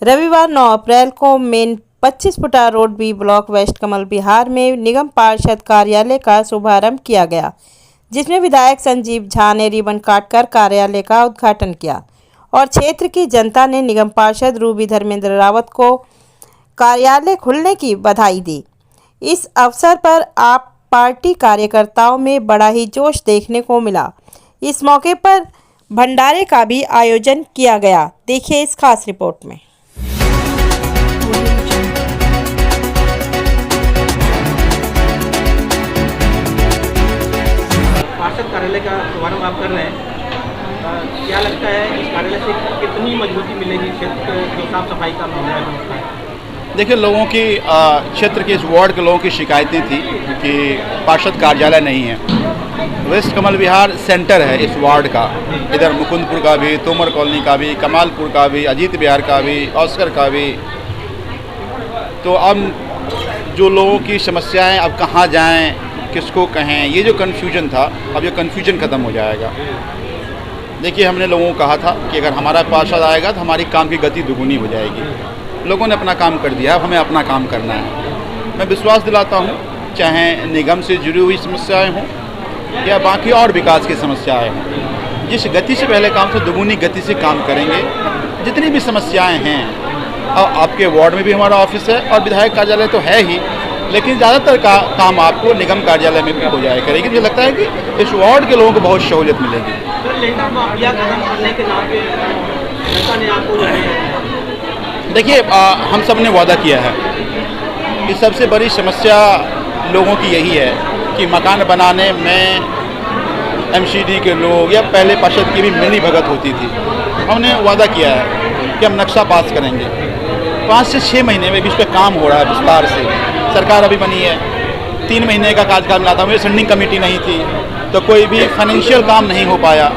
रविवार 9 अप्रैल को मेन 25 फुटा road B block waste Kamal Vihar में निगम पार्षद कार्यालय का शुभारंभ किया गया, जिसमें विधायक संजीव झा ने रिबन काटकर कार्यालय का उद्घाटन किया और क्षेत्र की जनता ने निगम पार्षद रूबी धर्मेंद्र रावत को कार्यालय खुलने की बधाई दी। इस अवसर पर आप पार्टी कार्यकर्ताओं में बड़ा ही जोश देखने को मिला। इस मौके पर भंडारे का भी आयोजन किया गया। देखिए इस खास रिपोर्ट में। पार्षद कार्यालय का शुभारंभ आप कर रहे हैं, क्या लगता है इस कार्यालय से कितनी मजबूती मिलेगी क्षेत्र जो साफ सफाई का मामला है? देखिए, लोगों की क्षेत्र के इस वार्ड के लोगों की शिकायतें थी कि पार्षद कार्यालय नहीं है। वेस्ट कमल विहार सेंटर है इस वार्ड का, इधर मुकुंदपुर का भी, तोमर कॉलोनी का भी, कमालपुर का भी, अजीत विहार का भी, ऑस्कर का भी। तो अब जो लोगों की समस्याएं, अब कहाँ जाएं, किसको कहें, ये जो कन्फ्यूजन था, अब ये कन्फ्यूजन ख़त्म हो जाएगा। देखिए, हमने लोगों को कहा था कि अगर हमारा पार्षद आएगा तो हमारी काम की गति दुगुनी हो जाएगी। लोगों ने अपना काम कर दिया, अब हमें अपना काम करना है। मैं विश्वास दिलाता हूँ, चाहे निगम से जुड़ी हुई समस्याएं हों या बाकी और विकास की समस्याएं हों, जिस गति से पहले काम से दुगुनी गति से काम करेंगे। जितनी भी समस्याएं हैं, और आपके वार्ड में भी हमारा ऑफिस है और विधायक कार्यालय तो है ही, लेकिन ज़्यादातर का काम आपको निगम कार्यालय में भी हो जाया करेगी। मुझे लगता है कि इस वार्ड के लोगों को बहुत सहूलियत मिलेगी। देखिए, हम सब ने वादा किया है कि सबसे बड़ी समस्या लोगों की यही है कि मकान बनाने में एमसीडी के लोग या पहले पार्षद की भी मिली भगत होती थी। हमने वादा किया है कि हम नक्शा पास करेंगे। 5 से 6 महीने में भी इस पर काम हो रहा है विस्तार से। सरकार अभी बनी है, 3 महीने का कार्यकाल मिला था, मेरी स्टैंडिंग कमेटी नहीं थी तो कोई भी फाइनेंशियल काम नहीं हो पाया।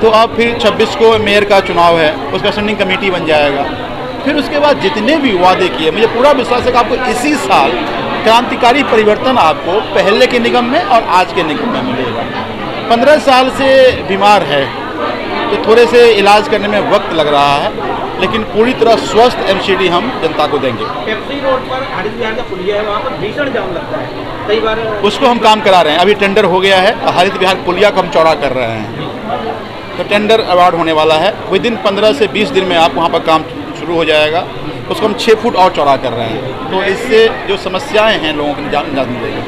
तो अब फिर 26 को मेयर का चुनाव है, उसका स्टैंडिंग कमेटी बन जाएगा। फिर उसके बाद जितने भी वादे किए, मुझे पूरा विश्वास है कि आपको इसी साल क्रांतिकारी परिवर्तन आपको पहले के निगम में और आज के निगम में मिलेगा। 15 साल से बीमार है तो थोड़े से इलाज करने में वक्त लग रहा है, लेकिन पूरी तरह स्वस्थ एमसीडी हम जनता को देंगे। पेप्सी रोड पर हरित विहार का पुलिया है, वहाँ पर भीषण जाम लगता है कई बार। उसको हम काम करा रहे हैं, अभी टेंडर हो गया है। हरित विहार पुलिया को हम चौड़ा कर रहे हैं, तो टेंडर अवार्ड होने वाला है। विदिन 15 से 20 दिन में आप वहाँ पर काम शुरू हो जाएगा। उसको हम 6 फुट और चौड़ा कर रहे हैं, तो इससे जो समस्याएं हैं लोगों को निजात मिलेगी।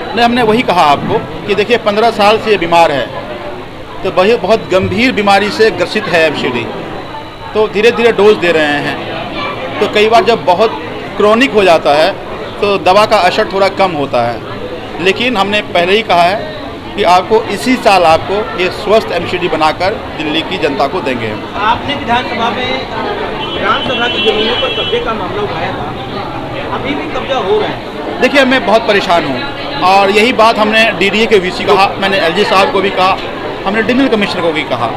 नहीं, हमने वही कहा आपको कि देखिए 15 साल से ये बीमार है, तो बहुत गंभीर बीमारी से ग्रसित है एमसीडी। तो धीरे धीरे डोज दे रहे हैं, तो कई बार जब बहुत क्रोनिक हो जाता है तो दवा का असर थोड़ा कम होता है। लेकिन हमने पहले ही कहा है कि आपको इसी साल आपको ये स्वस्थ एमसीडी बनाकर दिल्ली की जनता को देंगे। आपने विधानसभा में विधानसभा की जमीनों पर कब्जे का मामला उठाया था, अभी भी कब्जा हो रहा है। देखिए, मैं बहुत परेशान हूँ और यही बात हमने डीडीए के वीसी को कहा, मैंने एलजी साहब को भी कहा, हमने डिविजनल कमिश्नर को भी कहा।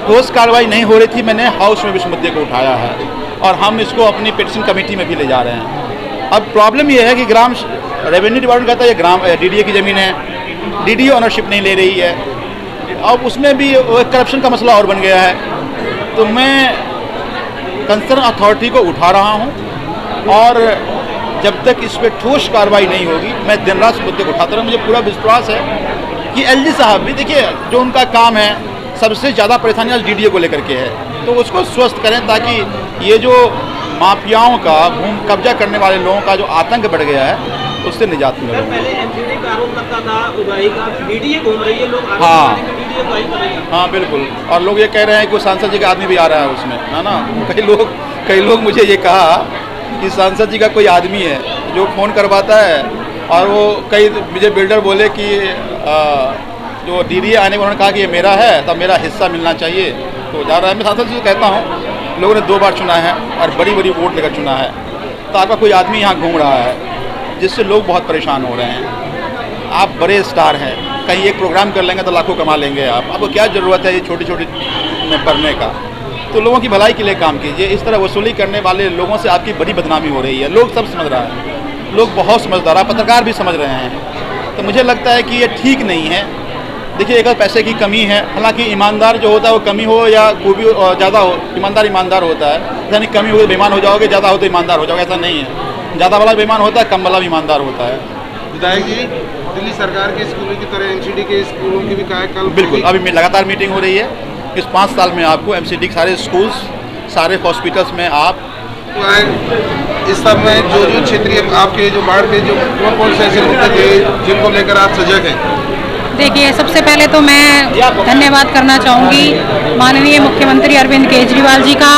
ठोस कार्रवाई नहीं हो रही थी, मैंने हाउस में भी इस मुद्दे को उठाया है और हम इसको अपनी पिटिशन कमेटी में भी ले जा रहे हैं। अब प्रॉब्लम ये है कि ग्राम रेवेन्यू डिपार्टमेंट कहता है ये ग्राम डीडीए की ज़मीन है, डीडीए ओनरशिप नहीं ले रही है। अब उसमें भी करप्शन का मसला और बन गया है। तो मैं कंसर्न अथॉरिटी को उठा रहा हूँ और जब तक इस पर ठोस कार्रवाई नहीं होगी, मैं दिन रात मुद्दे को उठाता रहूँ। मुझे पूरा विश्वास है कि एलजी साहब भी, देखिए जो उनका काम है, सबसे ज़्यादा परेशानी आज डीडीए को लेकर के है, तो उसको स्वस्थ करें ताकि ये जो माफियाओं का, भूमि कब्जा करने वाले लोगों का जो आतंक बढ़ गया है, उससे निजात मिले। पहले एमसीडी का आरोप लगता था उगाही का, डीडीए घूम रही है, लोग हाँ बिल्कुल। और लोग ये कह रहे हैं कि सांसद जी का आदमी भी आ रहा है उसमें, है ना। कई लोग मुझे ये कहा कि सांसद जी का कोई आदमी है जो फ़ोन करवाता है, और वो कई मुझे बिल्डर बोले कि जो डीडीए आने में उन्होंने कहा कि ये मेरा है, तब मेरा हिस्सा मिलना चाहिए, तो जा रहा है। मैं सांसद जी से कहता हूँ, लोगों ने 2 बार चुना है और बड़ी बड़ी वोट लेकर चुना है, तो आपका कोई आदमी यहाँ घूम रहा है जिससे लोग बहुत परेशान हो रहे हैं। आप बड़े स्टार हैं, कहीं एक प्रोग्राम कर लेंगे तो लाखों कमा लेंगे। आपको क्या ज़रूरत है ये छोटी छोटी में पढ़ने का? तो लोगों की भलाई के लिए काम कीजिए। इस तरह वसूली करने वाले लोगों से आपकी बड़ी बदनामी हो रही है। लोग सब समझ रहा है, लोग बहुत समझदार है, पत्रकार भी समझ रहे हैं। तो मुझे लगता है कि ये ठीक नहीं है देखिए, एक पैसे की कमी है। हालांकि ईमानदार जो होता है वो कमी हो या खूबी ज़्यादा हो, ईमानदार होता है। यानी कमी हो तो बेईमान हो जाओगे, ज़्यादा हो तो ईमानदार हो जाओगे, ऐसा नहीं है। ज़्यादा वाला बेईमान होता है, कम वाला भी ईमानदार होता है। विधायक जी, दिल्ली सरकार के स्कूलों की तरह एमसीडी के स्कूलों की भी कल बिल्कुल, अभी लगातार मीटिंग हो रही है। इस 5 साल में आपको एमसीडी के सारे स्कूल्स, सारे हॉस्पिटल्स में आप इस सब में जो क्षेत्रीय आपके जो बाढ़ के जो कौन से ऐसे मुद्दे थे जिनको लेकर आप सजग हैं? देखिए, सबसे पहले तो मैं धन्यवाद करना चाहूँगी माननीय मुख्यमंत्री अरविंद केजरीवाल जी का,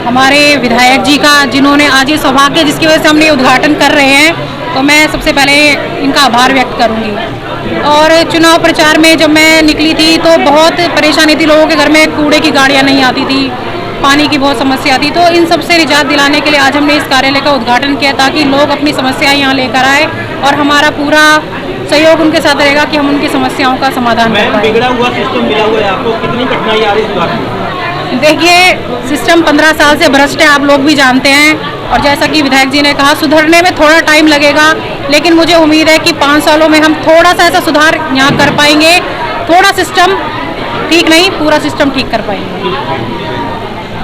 हमारे विधायक जी का, जिन्होंने आज ये सौभाग्य जिसकी वजह से हम ये उद्घाटन कर रहे हैं, तो मैं सबसे पहले इनका आभार व्यक्त करूँगी। और चुनाव प्रचार में जब मैं निकली थी तो बहुत परेशानी थी, लोगों के घर में कूड़े की गाड़ियाँ नहीं आती थी, पानी की बहुत समस्या थी। तो इन सब से निजात दिलाने के लिए आज हमने इस कार्यालय का उद्घाटन किया ताकि लोग अपनी समस्याएं यहाँ लेकर आए और हमारा पूरा सहयोग उनके साथ रहेगा कि हम उनकी समस्याओं का समाधान कर पाएं। बिगड़ा हुआ सिस्टम मिला हुआ है आपको, कितनी कठिनाई आ रही है इस बात? देखिए, सिस्टम 15 साल से भ्रष्ट है, आप लोग भी जानते हैं। और जैसा कि विधायक जी ने कहा, सुधरने में थोड़ा टाइम लगेगा, लेकिन मुझे उम्मीद है कि 5 सालों में हम थोड़ा सा ऐसा सुधार यहाँ कर पाएंगे। थोड़ा सिस्टम ठीक नहीं, पूरा सिस्टम ठीक कर पाएंगे।